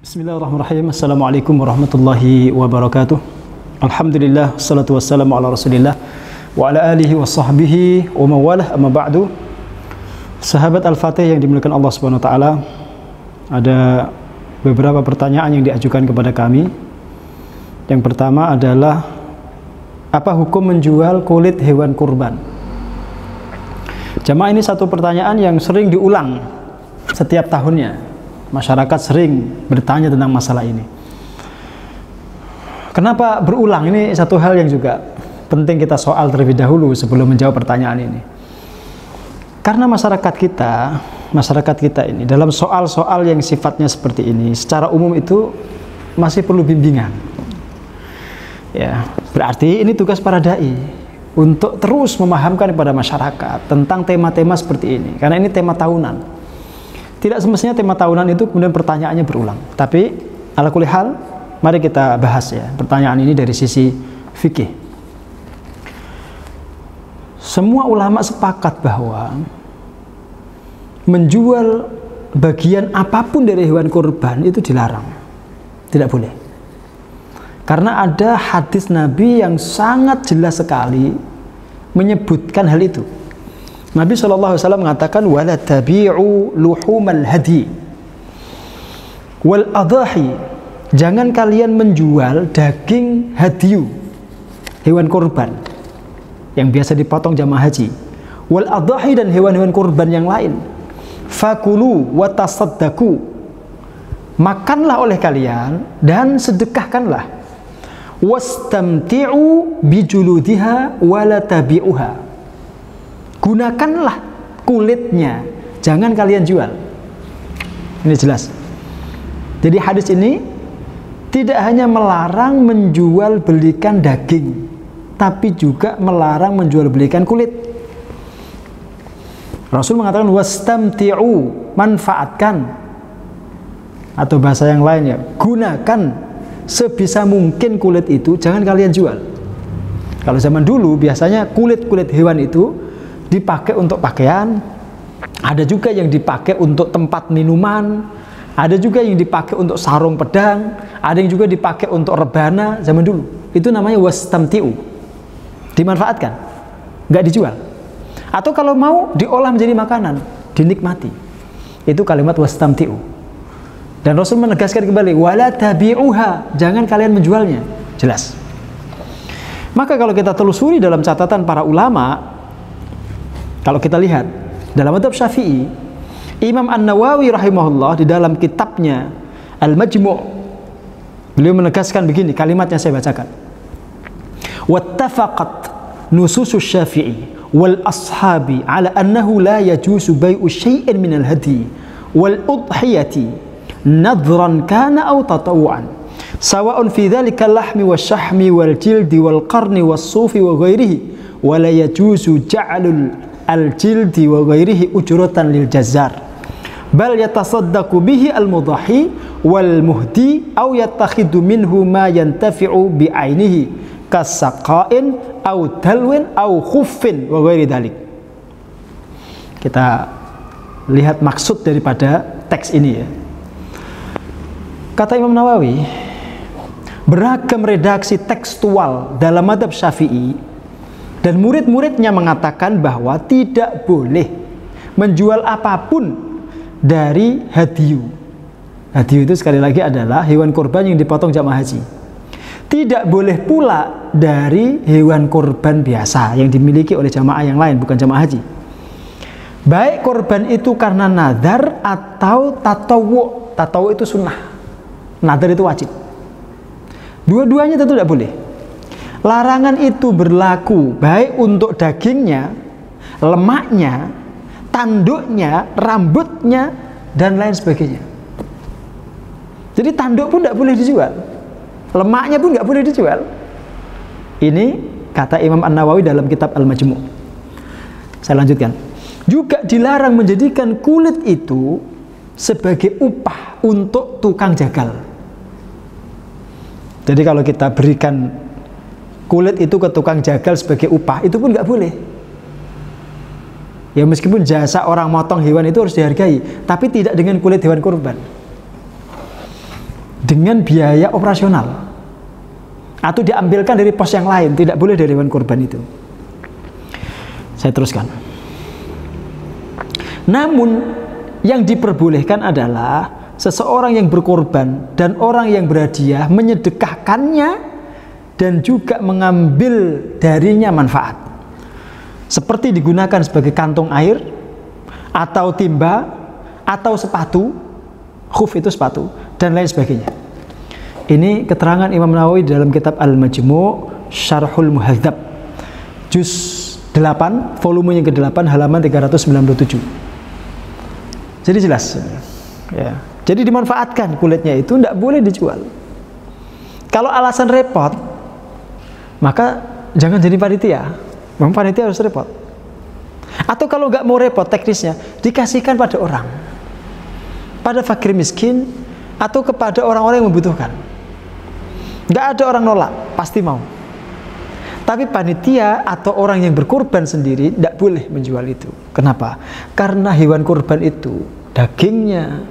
Bismillahirrahmanirrahim. Assalamualaikum warahmatullahi wabarakatuh. Alhamdulillah, salatu wassalamu ala rasulillah wa ala alihi wa sahbihi wa mawalah, amma ba'du. Sahabat Al-Fatih yang dimuliakan Allah subhanahu wa ta'ala, ada beberapa pertanyaan yang diajukan kepada kami. Yang pertama adalah, apa hukum menjual kulit hewan kurban? Jamaah, ini satu pertanyaan yang sering diulang setiap tahunnya. Masyarakat sering bertanya tentang masalah ini. Kenapa berulang? Ini satu hal yang juga penting kita soal terlebih dahulu sebelum menjawab pertanyaan ini. Karena masyarakat kita ini dalam soal-soal yang sifatnya seperti ini secara umum itu masih perlu bimbingan. Ya, berarti ini tugas para dai untuk terus memahamkan kepada masyarakat tentang tema-tema seperti ini. Karena ini tema tahunan. Tidak semestinya tema tahunan itu kemudian pertanyaannya berulang. Tapi ala kulli hal, mari kita bahas ya pertanyaan ini dari sisi fikih. Semua ulama sepakat bahwa menjual bagian apapun dari hewan kurban itu dilarang. Tidak boleh. Karena ada hadis Nabi yang sangat jelas sekali menyebutkan hal itu. Nabi SAW mengatakan, wala tabi'u luhumal hadi wal adhahi, jangan kalian menjual daging hadiyu, hewan kurban yang biasa dipotong jamaah haji, wal adhahi, dan hewan-hewan kurban yang lain. Fakulu wa tasaddaku, makanlah oleh kalian dan sedekahkanlah. Wastamti'u bijuludiha wala tabi'uha, gunakanlah kulitnya, jangan kalian jual. Ini jelas. Jadi hadis ini tidak hanya melarang menjual belikan daging, tapi juga melarang menjual belikan kulit. Rasul mengatakan wastamti'u, manfaatkan, atau bahasa yang lainnya, gunakan sebisa mungkin kulit itu, jangan kalian jual. Kalau zaman dulu biasanya kulit-kulit hewan itu dipakai untuk pakaian, ada juga yang dipakai untuk tempat minuman, ada juga yang dipakai untuk sarung pedang, ada yang juga dipakai untuk rebana zaman dulu. Itu namanya wastamti'u, dimanfaatkan, nggak dijual. Atau kalau mau diolah menjadi makanan, dinikmati. Itu kalimat wastamti'u. Dan Rasul menegaskan kembali, wala tabi'uha, jangan kalian menjualnya. Jelas. Maka kalau kita telusuri dalam catatan para ulama, kalau kita lihat dalam mazhab Syafi'i, Imam An-Nawawi rahimahullah di dalam kitabnya Al-Majmu', beliau menegaskan begini, kalimatnya saya bacakan. Wattafaqat nususus Syafi'i wal ashabi ala annahu la yajuzu bai'u syai'in minal hadi wal udhiyati nadhran kana aw tatawu'an sawa'un fi dhalika al-lahmi wasyahmi wal jildi wal qarni was sufi wa ghairihi wa la yajuzu ja'lul al-jildi wa ghairihi ujratan lil jazzar bal yatasaddaqu bihi al-mudahi wal muhdi aw yattakhidhu minhu ma yantafi'u bi ainihi kasaqain aw dalwin aw khuffin wa ghairi dhalik. Kita lihat maksud daripada teks ini ya. Kata Imam Nawawi, beragam redaksi tekstual dalam mazhab Syafi'i dan murid-muridnya mengatakan bahwa tidak boleh menjual apapun dari hadiyu. Hadiyu itu sekali lagi adalah hewan kurban yang dipotong jamaah haji. Tidak boleh pula dari hewan kurban biasa yang dimiliki oleh jamaah yang lain, bukan jamaah haji. Baik korban itu karena nadar atau tatawu. Tatawu itu sunnah, nadar itu wajib. Dua-duanya tentu tidak boleh. Larangan itu berlaku baik untuk dagingnya, lemaknya, tanduknya, rambutnya, dan lain sebagainya. Jadi tanduk pun tidak boleh dijual, lemaknya pun tidak boleh dijual. Ini kata Imam An-Nawawi dalam kitab Al-Majmu'. Saya lanjutkan. Juga dilarang menjadikan kulit itu sebagai upah untuk tukang jagal. Jadi kalau kita berikan kulit itu ke tukang jagal sebagai upah, itu pun nggak boleh. Ya meskipun jasa orang motong hewan itu harus dihargai, tapi tidak dengan kulit hewan kurban. dengan biaya operasional atau diambilkan dari pos yang lain, tidak boleh dari hewan kurban itu. Saya teruskan. Namun yang diperbolehkan adalah seseorang yang berkorban dan orang yang berhadiah menyedekahkannya dan juga mengambil darinya manfaat, seperti digunakan sebagai kantong air atau timba atau sepatu, khuf itu sepatu, dan lain sebagainya. Ini keterangan Imam Nawawi dalam kitab Al-Majmu' Syarhul Muhadzab juz 8 volume yang ke-8 halaman 397. Jadi jelas ya. Jadi dimanfaatkan kulitnya itu, tidak boleh dijual. Kalau alasan repot, maka jangan jadi panitia. Memang panitia harus repot. Atau kalau nggak mau repot teknisnya, dikasihkan pada orang, pada fakir miskin atau kepada orang-orang yang membutuhkan. Nggak ada orang nolak, pasti mau. Tapi panitia atau orang yang berkurban sendiri tidak boleh menjual itu. Kenapa? Karena hewan kurban itu dagingnya,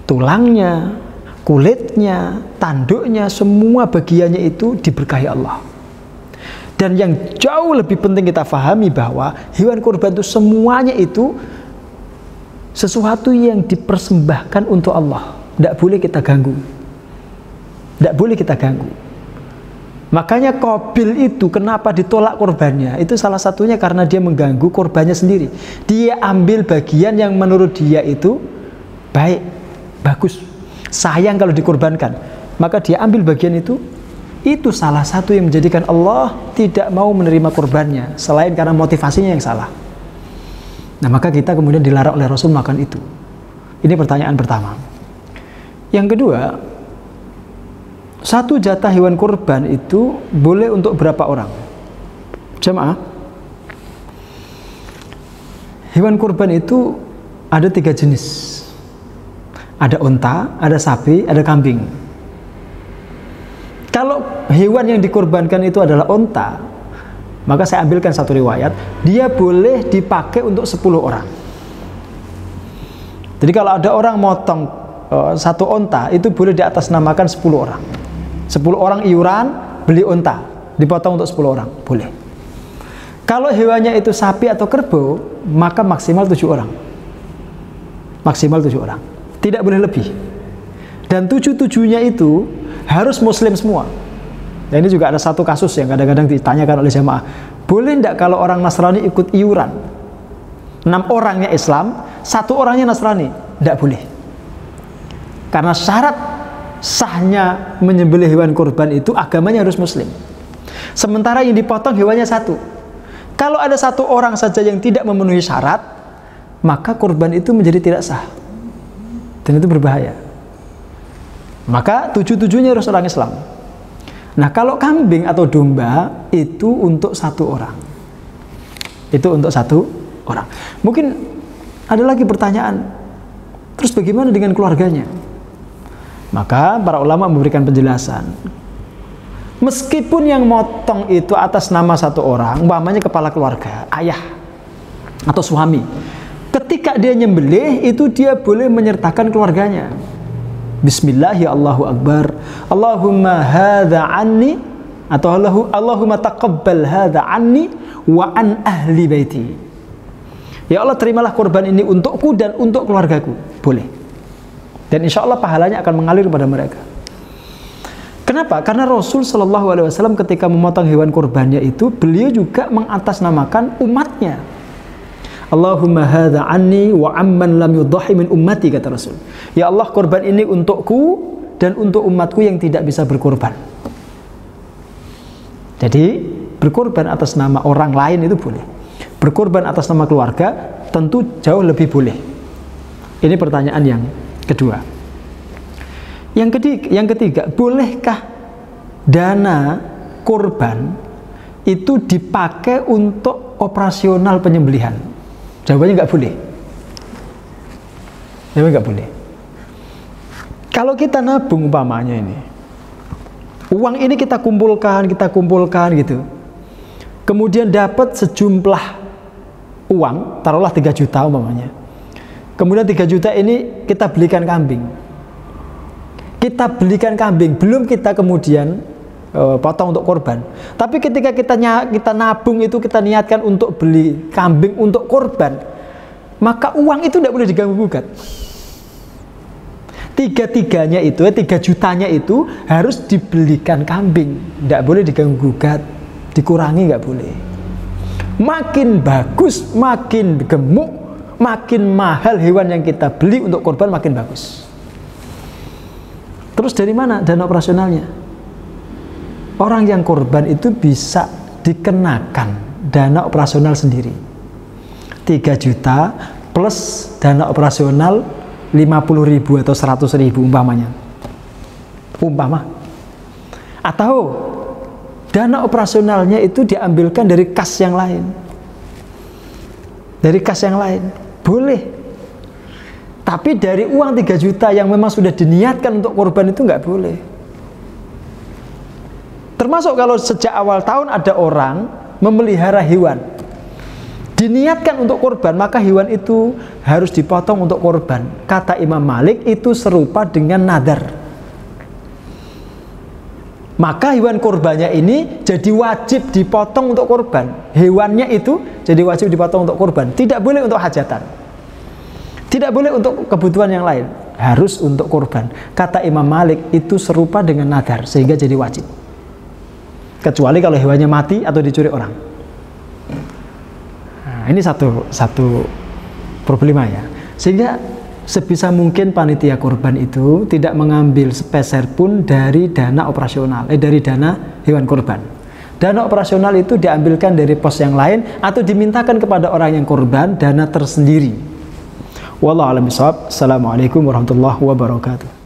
tulangnya, kulitnya, tanduknya, semua bagiannya itu diberkahi Allah. Dan yang jauh lebih penting kita fahami bahwa hewan kurban itu semuanya itu sesuatu yang dipersembahkan untuk Allah. Tidak boleh kita ganggu. Tidak boleh kita ganggu. Makanya Qabil itu kenapa ditolak korbannya? Itu salah satunya karena dia mengganggu korbannya sendiri. Dia ambil bagian yang menurut dia itu baik, bagus, sayang kalau dikorbankan. Maka dia ambil bagian itu. Itu salah satu yang menjadikan Allah tidak mau menerima korbannya, selain karena motivasinya yang salah. Nah, maka kita kemudian dilarang oleh Rasul makan itu. Ini pertanyaan pertama. Yang kedua, satu jatah hewan kurban itu boleh untuk berapa orang? Jamaah, hewan kurban itu ada 3 jenis. Ada unta, ada sapi, ada kambing. Kalau hewan yang dikurbankan itu adalah unta, maka saya ambilkan satu riwayat, dia boleh dipakai untuk 10 orang. Jadi kalau ada orang motong satu unta, itu boleh diatasnamakan 10 orang. 10 orang iuran, beli unta, dipotong untuk 10 orang, boleh. Kalau hewannya itu sapi atau kerbau, maka maksimal 7 orang. Maksimal 7 orang. Tidak boleh lebih. Dan 7-7-nya itu harus muslim semua. Nah, ini juga ada satu kasus yang kadang-kadang ditanyakan oleh jamaah. Boleh tidak kalau orang Nasrani ikut iuran? 6 orangnya Islam, 1 orangnya Nasrani? Tidak boleh. Karena syarat sahnya menyembelih hewan kurban itu agamanya harus muslim. Sementara yang dipotong hewannya 1. Kalau ada 1 orang saja yang tidak memenuhi syarat, maka kurban itu menjadi tidak sah. Dan itu berbahaya. Maka 7-7-nya harus orang Islam. Nah, kalau kambing atau domba itu untuk 1 orang. Itu untuk 1 orang. Mungkin ada lagi pertanyaan, terus bagaimana dengan keluarganya? Maka para ulama memberikan penjelasan. Meskipun yang motong itu atas nama 1 orang, umpamanya kepala keluarga, ayah atau suami, ketika dia nyembelih itu dia boleh menyertakan keluarganya. Bismillah, ya Allahu Akbar, Allahumma hadza anni, atau Allahumma taqabbal hadza anni wa an ahli baiti. Ya Allah, terimalah korban ini untukku dan untuk keluargaku. Boleh. Dan insya Allah pahalanya akan mengalir pada mereka. Kenapa? Karena Rasul Shallallahu Alaihi Wasallam ketika memotong hewan kurbannya itu, beliau juga mengatasnamakan umatnya. Allahumma hadza anni wa amman lam yudhahi min ummati, kata Rasul. Ya Allah, korban ini untukku dan untuk umatku yang tidak bisa berkorban. Jadi berkorban atas nama orang lain itu boleh. Berkorban atas nama keluarga tentu jauh lebih boleh. Ini pertanyaan yang kedua. Yang ketiga, bolehkah dana korban itu dipakai untuk operasional penyembelihan? Jawabannya nggak boleh. Jawabannya nggak boleh. Kalau kita nabung umpamanya ini, uang ini kita kumpulkan gitu. Kemudian dapat sejumlah uang, taruhlah 3 juta umpamanya. Kemudian 3 juta ini kita belikan kambing. kita belikan kambing, belum kita kemudian potong untuk korban. Tapi ketika kita nabung itu, kita niatkan untuk beli kambing untuk korban, maka uang itu tidak boleh diganggu gugat. Tiga-tiganya itu, 3 jutanya itu harus dibelikan kambing, tidak boleh diganggu gugat, dikurangi nggak boleh. Makin bagus, makin gemuk, makin mahal hewan yang kita beli untuk korban, makin bagus. Terus dari mana dana operasionalnya? Orang yang korban itu bisa dikenakan dana operasional sendiri. 3 juta plus dana operasional 50.000 atau 100.000 umpamanya. Atau dana operasionalnya itu diambilkan dari kas yang lain. Dari kas yang lain. Boleh. Tapi dari uang 3 juta yang memang sudah diniatkan untuk korban itu nggak boleh. Termasuk kalau sejak awal tahun ada orang memelihara hewan, diniatkan untuk korban, maka hewan itu harus dipotong untuk korban. Kata Imam Malik itu serupa dengan nadar. Maka hewan korbannya ini jadi wajib dipotong untuk korban. Hewannya itu jadi wajib dipotong untuk korban. Tidak boleh untuk hajatan. Tidak boleh untuk kebutuhan yang lain, harus untuk korban. Kata Imam Malik itu serupa dengan nadar, sehingga jadi wajib. Kecuali kalau hewannya mati atau dicuri orang. Nah, ini satu problema ya. Sehingga sebisa mungkin panitia korban itu tidak mengambil sepeser pun dari dana operasional, dari dana hewan korban. Dana operasional itu diambilkan dari pos yang lain atau dimintakan kepada orang yang korban dana tersendiri. Wallahu a'lam bishawab. Assalamualaikum warahmatullahi wabarakatuh.